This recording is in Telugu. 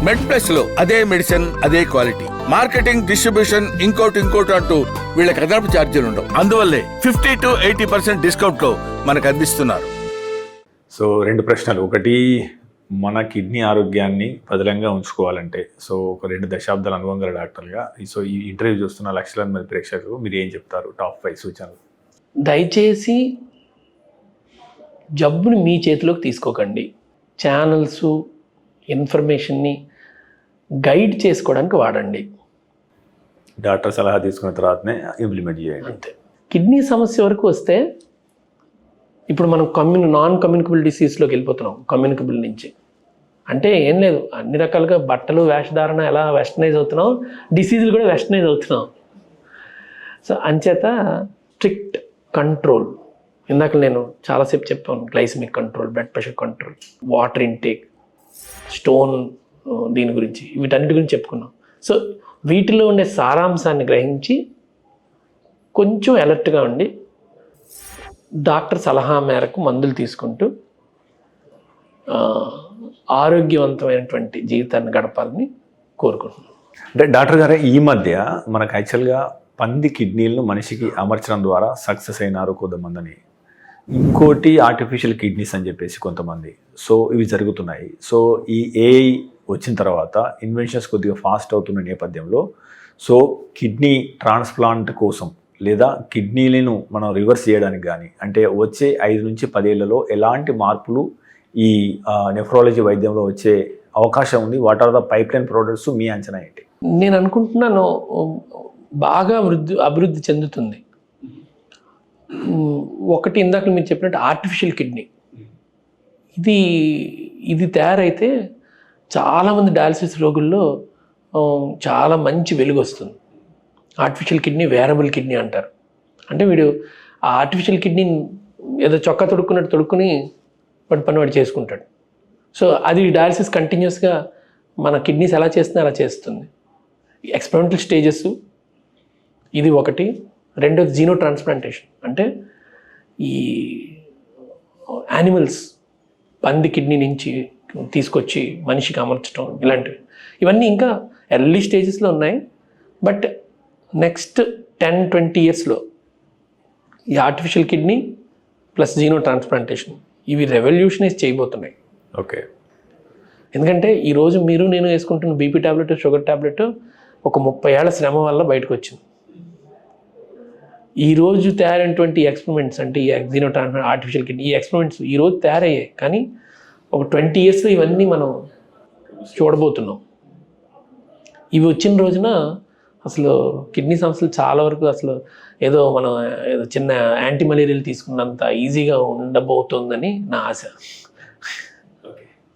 మెడ్ప్లస్ లో అదే మెడిసిన్ అదే క్వాలిటీ, మార్కెటింగ్, డిస్ట్రిబ్యూషన్, ఇంకోటి అంటూ వీళ్ళకి అదనపు ఛార్జీలు ఉండవు. అందువల్లే 50 to 80% డిస్కౌంట్ లో మనకు అందిస్తున్నారు. సో 2 ప్రశ్నలు. ఒకటి, మన కిడ్నీ ఆరోగ్యాన్ని పదిలంగా ఉంచుకోవాలంటే సో ఒక 2 దశాబ్దాల అనుభవం గల డాక్టర్గా సో ఈ ఇంటర్వ్యూ చూస్తున్న లక్షలాది మంది ప్రేక్షకులు మీరు ఏం చెప్తారు? టాప్ 5 సూచనలు. దయచేసి జబ్బుని మీ చేతిలోకి తీసుకోకండి. ఛానల్స్ ఇన్ఫర్మేషన్ని గైడ్ చేసుకోవడానికి వాడండి. డాక్టర్ సలహా తీసుకున్న తర్వాతనే ఇంప్లిమెంట్ చేయండి. అంతే. కిడ్నీ సమస్య వరకు వస్తే ఇప్పుడు మనం నాన్ కమ్యూనికబుల్ డిసీజ్లోకి వెళ్ళిపోతున్నాం. కమ్యూనికబుల్ నుంచి అంటే ఏం లేదు, అన్ని రకాలుగా బట్టలు వేషధారణ ఎలా వెస్టర్నైజ్ అవుతున్నాం, డిసీజులు కూడా వెస్టర్నైజ్ అవుతున్నాం. సో అంచేత స్ట్రిక్ట్ కంట్రోల్, ఇందాక నేను చాలాసేపు చెప్పాను, glycaemic control, blood pressure control, water intake, stone దీని గురించి, వీటన్నిటి గురించి చెప్పుకున్నాం. సో వీటిలో ఉండే సారాంశాన్ని గ్రహించి కొంచెం అలర్ట్గా ఉండి డాక్టర్ సలహా మేరకు మందులు తీసుకుంటూ ఆరోగ్యవంతమైనటువంటి జీవితాన్ని గడపాలని కోరుకుంటున్నాను. అంటే డాక్టర్ గారు, ఈ మధ్య మనకు యాక్చువల్గా పంది కిడ్నీలను మనిషికి అమర్చడం ద్వారా సక్సెస్ అయినారు కొంతమందిని, ఇంకోటి ఆర్టిఫిషియల్ కిడ్నీస్ అని చెప్పేసి కొంతమంది. సో ఇవి జరుగుతున్నాయి. సో ఈ ఏఐ వచ్చిన తర్వాత ఇన్వెన్షన్స్ కొద్దిగా ఫాస్ట్ అవుతున్న నేపథ్యంలో సో కిడ్నీ ట్రాన్స్ప్లాంట్ కోసం లేదా కిడ్నీలను మనం రివర్స్ చేయడానికి కానీ అంటే వచ్చే 5 నుంచి 10 ఏళ్లలో ఎలాంటి మార్పులు ఈ నెఫ్రాలజీ వైద్యంలో వచ్చే అవకాశం ఉంది? What are the pipeline products, మీ అంచనా ఏంటి? నేను అనుకుంటున్నాను బాగా అభివృద్ధి చెందుతుంది. ఒకటి, ఇందాక మీరు చెప్పినట్టు ఆర్టిఫిషియల్ కిడ్నీ, ఇది తయారైతే చాలామంది డయాలసిస్ రోగుల్లో చాలా మంచి వెలుగు వస్తుంది. ఆర్టిఫిషియల్ కిడ్నీ వేరబుల్ కిడ్నీ అంటారు. అంటే వీడు ఆ ఆర్టిఫిషియల్ కిడ్నీని ఏదో చొక్కా తొడుక్కున్నట్టు తొడుక్కుని వాడి పని వాడు చేసుకుంటాడు. సో అది డయాలసిస్ కంటిన్యూస్గా మన కిడ్నీస్ ఎలా చేస్తుందో అలా చేస్తుంది. ఎక్స్పెరిమెంటల్ స్టేజెస్ ఇది ఒకటి. రెండోది జీనో ట్రాన్స్ప్లాంటేషన్, అంటే ఈ యానిమల్స్ పంది కిడ్నీ నుంచి తీసుకొచ్చి మనిషికి అమర్చడం, ఇవన్నీ ఇంకా ఎర్లీ స్టేజెస్లో ఉన్నాయి. బట్ నెక్స్ట్ 10-20 ఇయర్స్లో ఈ ఆర్టిఫిషియల్ కిడ్నీ ప్లస్ జీనో ట్రాన్స్ప్లాంటేషన్ ఇవి రెవల్యూషనైజ్ చేయబోతున్నాయి. ఓకే. ఎందుకంటే ఈరోజు మీరు నేను వేసుకుంటున్న బీపీ ట్యాబ్లెట్, షుగర్ ట్యాబ్లెట్ ఒక 30 ఏళ్ల శ్రమ వల్ల బయటకు వచ్చింది. ఈరోజు తయారైనటువంటి ఎక్స్పెరిమెంట్స్ అంటే ఈ జీనో ట్రాన్స్ప్లాంట్, ఆర్టిఫిషియల్ కిడ్నీ, ఈ ఎక్స్పెరిమెంట్స్ ఈరోజు తయారయ్యాయి. కానీ ఒక 20 ఇయర్స్లో ఇవన్నీ మనం చూడబోతున్నాం. ఇవి వచ్చిన రోజున అసలు కిడ్నీ సమస్యలు చాలా వరకు అసలు ఏదో మనం చిన్న యాంటీ మలేరియల్ తీసుకున్నంత ఈజీగా ఉండబోతోందని నా ఆశ.